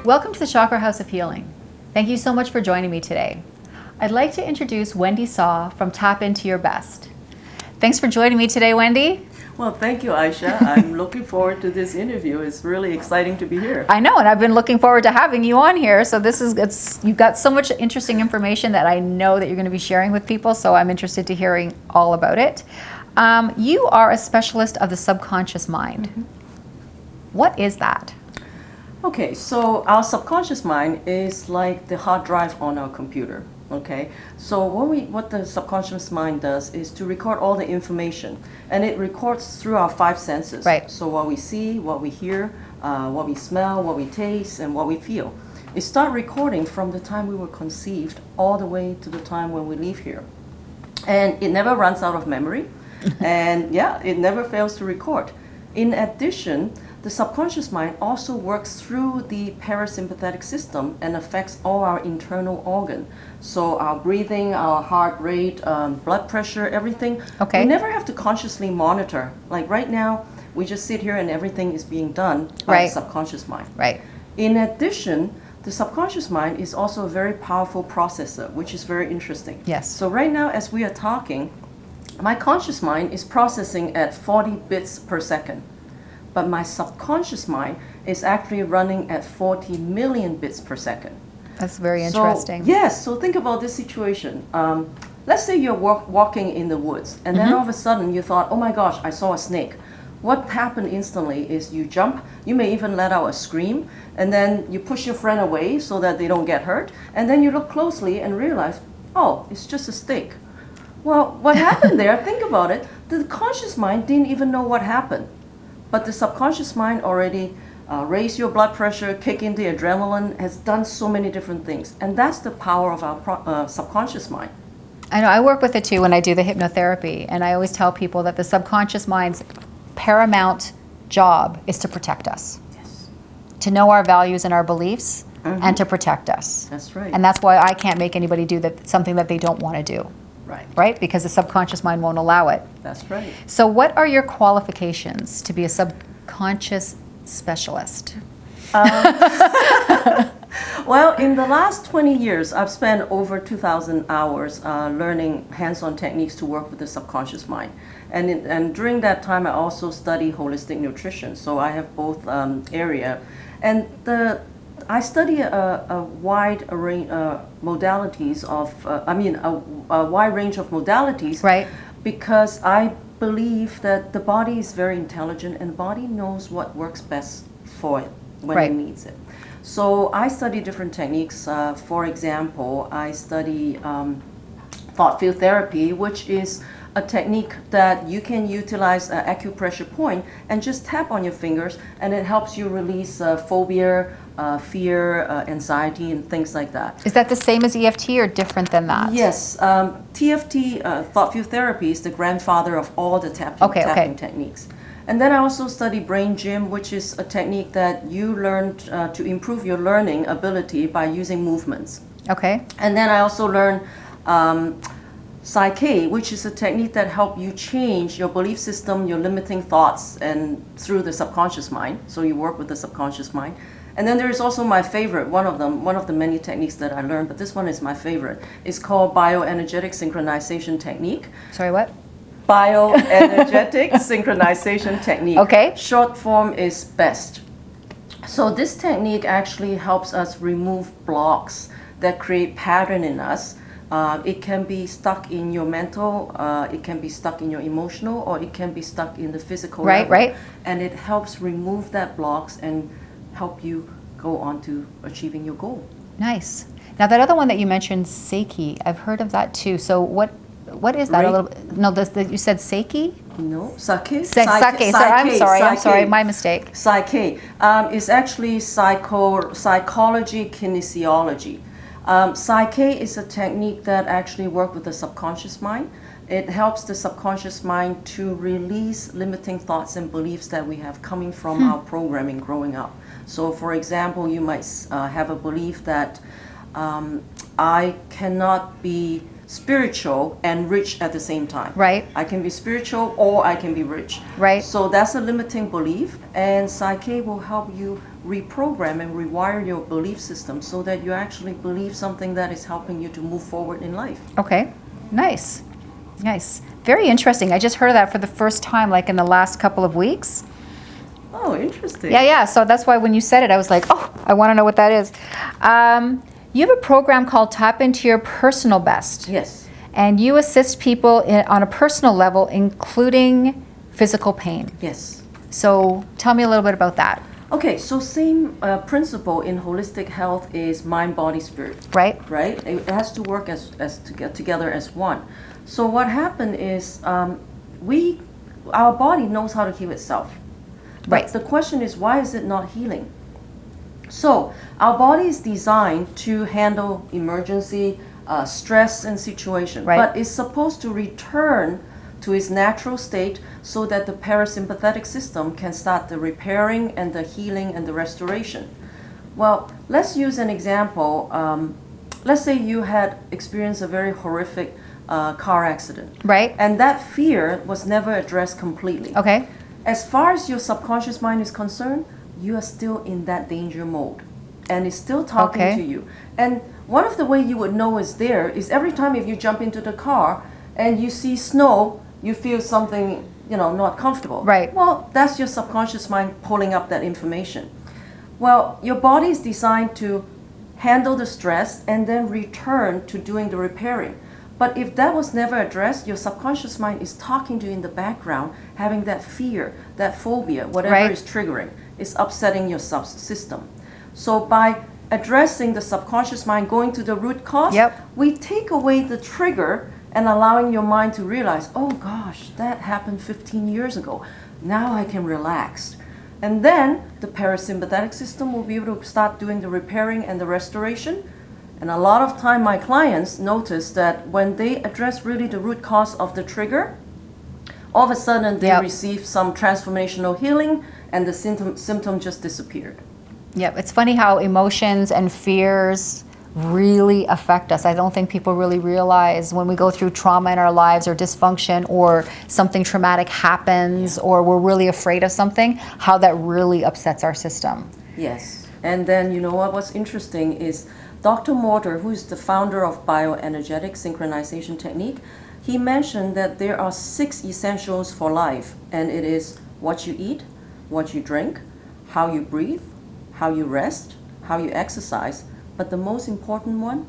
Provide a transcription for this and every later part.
Welcome to the Chakra House of Healing. Thank you so much for joining me today. I'd like to introduce Wendy Saw from Tap Into Your Best. Thanks for joining me today, Wendy. Well, thank you, Ayse. I'm looking forward to this interview. It's really exciting to be here. I know, and I've been looking forward to having you on here. So you've got so much interesting information that I know that you're going to be sharing with people, so I'm interested to hearing all about it. You are a specialist of the subconscious mind. Mm-hmm. What is that? Okay, so our subconscious mind is like the hard drive on our computer. Okay, so what the subconscious mind does is to record all the information, and it records through our five senses. Right. So what we see, what we hear, what we smell, what we taste, and what we feel. It starts recording from the time we were conceived all the way to the time when we leave here. And it never runs out of memory, and yeah, it never fails to record. In addition, the subconscious mind also works through the parasympathetic system and affects all our internal organ. So our breathing, our heart rate, blood pressure, everything. Okay. We never have to consciously monitor. Like right now, we just sit here and everything is being done by the subconscious mind. Right. In addition, the subconscious mind is also a very powerful processor, which is very interesting. Yes. So right now, as we are talking, my conscious mind is processing at 40 bits per second. But my subconscious mind is actually running at 40 million bits per second. That's very interesting. Yes, so think about this situation. Let's say you're walking in the woods, and then all of a sudden you thought, oh my gosh, I saw a snake. What happened instantly is you jump, you may even let out a scream, and then you push your friend away so that they don't get hurt, and then you look closely and realize, oh, it's just a snake. Well, what happened there, think about it, the conscious mind didn't even know what happened. But the subconscious mind already raised your blood pressure, kick in the adrenaline, has done so many different things. And that's the power of our subconscious mind. I know, I work with it too when I do the hypnotherapy. And I always tell people that the subconscious mind's paramount job is to protect us. Yes. To know our values and our beliefs and to protect us. That's right. And that's why I can't make anybody do something that they don't want to do. Right. Right? Because the subconscious mind won't allow it. That's right. So what are your qualifications to be a subconscious specialist? Well, in the last 20 years, I've spent over 2,000 hours learning hands-on techniques to work with the subconscious mind. And during that time, I also study holistic nutrition. So I have both area. And I study a wide array modalities of, a wide range of modalities. Right. Because I believe that the body is very intelligent and the body knows what works best for it when it needs it. So I study different techniques. For example, I study thought field therapy, which is a technique that you can utilize an acupressure point and just tap on your fingers, and it helps you release phobia, fear, anxiety, and things like that. Is that the same as EFT or different than that? Yes. TFT, thought field therapy, is the grandfather of all the tapping techniques. And then I also study brain gym, which is a technique that you learn to improve your learning ability by using movements. Okay. And then I also learn Psyche, which is a technique that helps you change your belief system, your limiting thoughts, and through the subconscious mind. So you work with the subconscious mind. And then there is also my favorite, one of the many techniques that I learned, but this one is my favorite. It's called bioenergetic synchronization technique. Sorry, what? Bioenergetic synchronization technique. Okay. Short form is BEST. So this technique actually helps us remove blocks that create pattern in us. It can be stuck in your mental, it can be stuck in your emotional, or it can be stuck in the physical level. Right. And it helps remove that blocks and help you go on to achieving your goal. Nice. Now that other one that you mentioned, Seiki, I've heard of that too. So what is that? You said Seiki? No, Sake. Sake. I'm sorry. My mistake. Psyche is actually psychology kinesiology. Psyche is a technique that actually works with the subconscious mind. It helps the subconscious mind to release limiting thoughts and beliefs that we have coming from our programming growing up. So, for example, you might have a belief that I cannot be spiritual and rich at the same time. Right. I can be spiritual or I can be rich. Right. So that's a limiting belief, and Psyche will help you reprogram and rewire your belief system so that you actually believe something that is helping you to move forward in life. Okay. Nice. Nice. Very interesting. I just heard of that for the first time, like in the last couple of weeks. Oh, interesting. Yeah. So that's why when you said it, I was like, oh, I want to know what that is. You have a program called Tap Into Your Personal Best. Yes. And you assist people on a personal level, including physical pain. Yes. So tell me a little bit about that. Okay, so same principle in holistic health is mind, body, spirit. Right? Right? It has to work as to get together as one. So what happened is our body knows how to heal itself. But Right. the question is, why is it not healing? So our body is designed to handle emergency, stress and situation, Right. but it's supposed to return to its natural state so that the parasympathetic system can start the repairing and the healing and the restoration. Well, let's use an example. Let's say you had experienced a very horrific car accident. Right? And that fear was never addressed completely. Okay. As far as your subconscious mind is concerned, you are still in that danger mode. And it's still talking Okay. to you. And one of the way you would know it's there is every time if you jump into the car and you see snow, you feel something, not comfortable. Right. Well, that's your subconscious mind pulling up that information. Well, your body is designed to handle the stress and then return to doing the repairing. But if that was never addressed, your subconscious mind is talking to you in the background, having that fear, that phobia, whatever Right. is triggering, is upsetting your system. So by addressing the subconscious mind, going to the root cause, Yep. we take away the trigger and allowing your mind to realize, oh gosh, that happened 15 years ago. Now I can relax. And then the parasympathetic system will be able to start doing the repairing and the restoration. And a lot of time my clients notice that when they address really the root cause of the trigger, all of a sudden they Yep. receive some transformational healing and the symptom just disappeared. Yep. It's funny how emotions and fears really affect us. I don't think people really realize when we go through trauma in our lives or dysfunction or something traumatic happens or we're really afraid of something, how that really upsets our system. Yes. And then what's interesting is Dr. Morter, who is the founder of bioenergetic synchronization technique, he mentioned that there are 6 essentials for life, and it is what you eat, what you drink, how you breathe, how you rest, how you exercise, but the most important one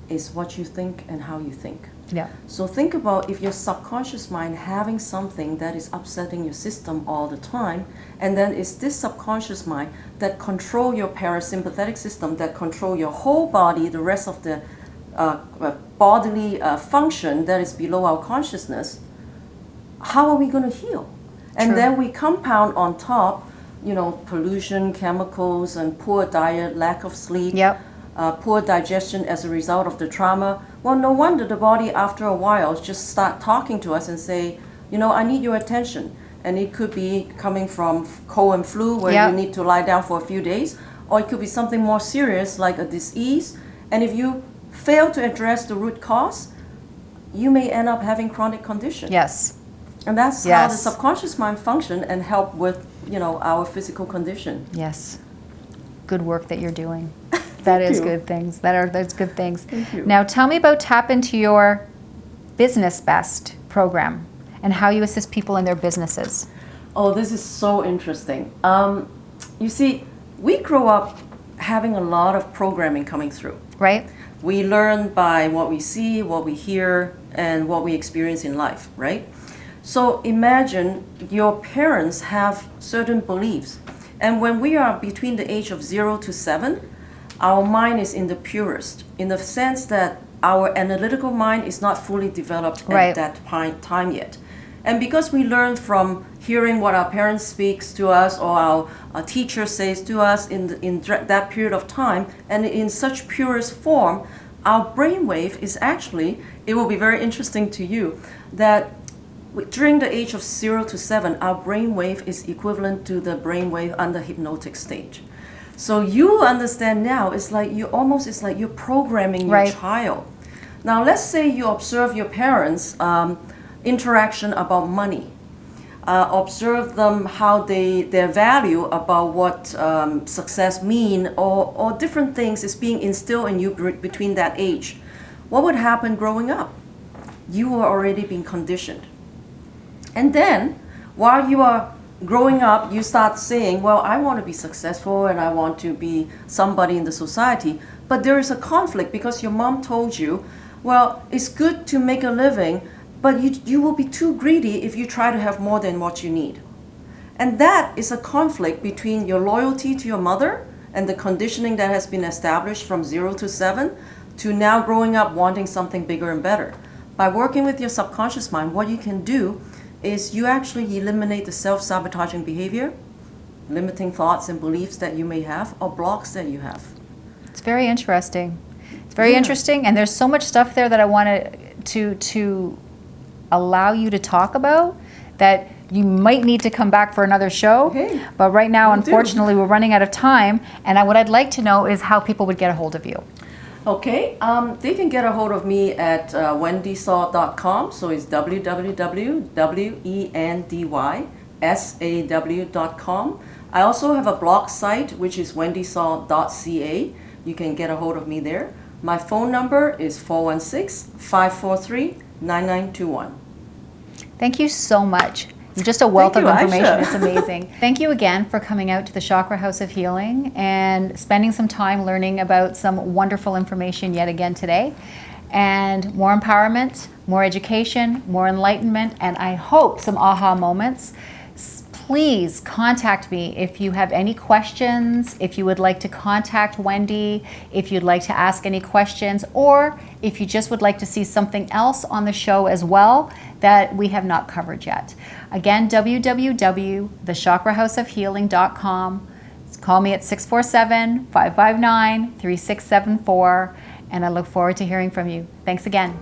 is what you think and how you think. Yeah. So think about if your subconscious mind having something that is upsetting your system all the time, and then it's this subconscious mind that control your parasympathetic system, that control your whole body, the rest of the bodily function that is below our consciousness, how are we going to heal? And True. then we compound on top, pollution, chemicals, and poor diet, lack of sleep, Yep. poor digestion as a result of the trauma. Well, no wonder the body after a while just start talking to us and say, I need your attention. And it cold be coming from cold and flu where Yep. you need to lie down for a few days, or it could be something more serious like a disease. And if you fail to address the root cause, you may end up having chronic condition. Yes. And that's how the Yes. subconscious mind function and help with, our physical condition. Yes. Good work that you're doing. That is you. good things. That's good things. Thank you. Now tell me about Tap Into Your Business Best program and how you assist people in their businesses. Oh, this is so interesting. You see, we grow up having a lot of programming coming through. Right? We learn by what we see, what we hear, and what we experience in life, right? So imagine your parents have certain beliefs. And when we are between the age of 0 to 7, our mind is in the purest, in the sense that our analytical mind is not fully developed Right. at that time yet. And because we learn from hearing what our parents speaks to us or our teacher says to us in that period of time, and in such purest form, our brainwave is actually, it will be very interesting to you, that during the age of 0 to 7, our brainwave is equivalent to the brainwave under hypnotic stage. So you understand now, it's like you're programming your Right. child. Now, let's say you observe your parents' interaction about money. Observe them, how their value about what success mean, or different things is being instilled in you between that age. What would happen growing up? You were already being conditioned. And then, while you are growing up, you start saying, well, I want to be successful and I want to be somebody in the society. But there is a conflict because your mom told you, well, it's good to make a living, but you will be too greedy if you try to have more than what you need. And that is a conflict between your loyalty to your mother and the conditioning that has been established from 0 to 7 to now growing up wanting something bigger and better. By working with your subconscious mind, what you can do is you actually eliminate the self-sabotaging behavior, limiting thoughts and beliefs that you may have, or blocks that you have. It's very interesting. It's very interesting, and there's so much stuff there that I wanted to allow you to talk about that you might need to come back for another show. Okay. But right now, Will do. unfortunately, we're running out of time, and what I'd like to know is how people would get a hold of you. Okay, they can get a hold of me at wendysaw.com, so it's www.wendysaw.com. I also have a blog site, which is wendysaw.ca. You can get a hold of me there. My phone number is 416-543-9921. Thank you so much. You're just a wealth of Thank you, information. Ayse. It's amazing. Thank you again for coming out to the Chakra House of Healing and spending some time learning about some wonderful information yet again today. And more empowerment, more education, more enlightenment, and I hope some aha moments. Please contact me if you have any questions, if you would like to contact Wendy, if you'd like to ask any questions, or if you just would like to see something else on the show as well that we have not covered yet. Again, www.thechakrahouseofhealing.com. Call me at 647-559-3674, and I look forward to hearing from you. Thanks again.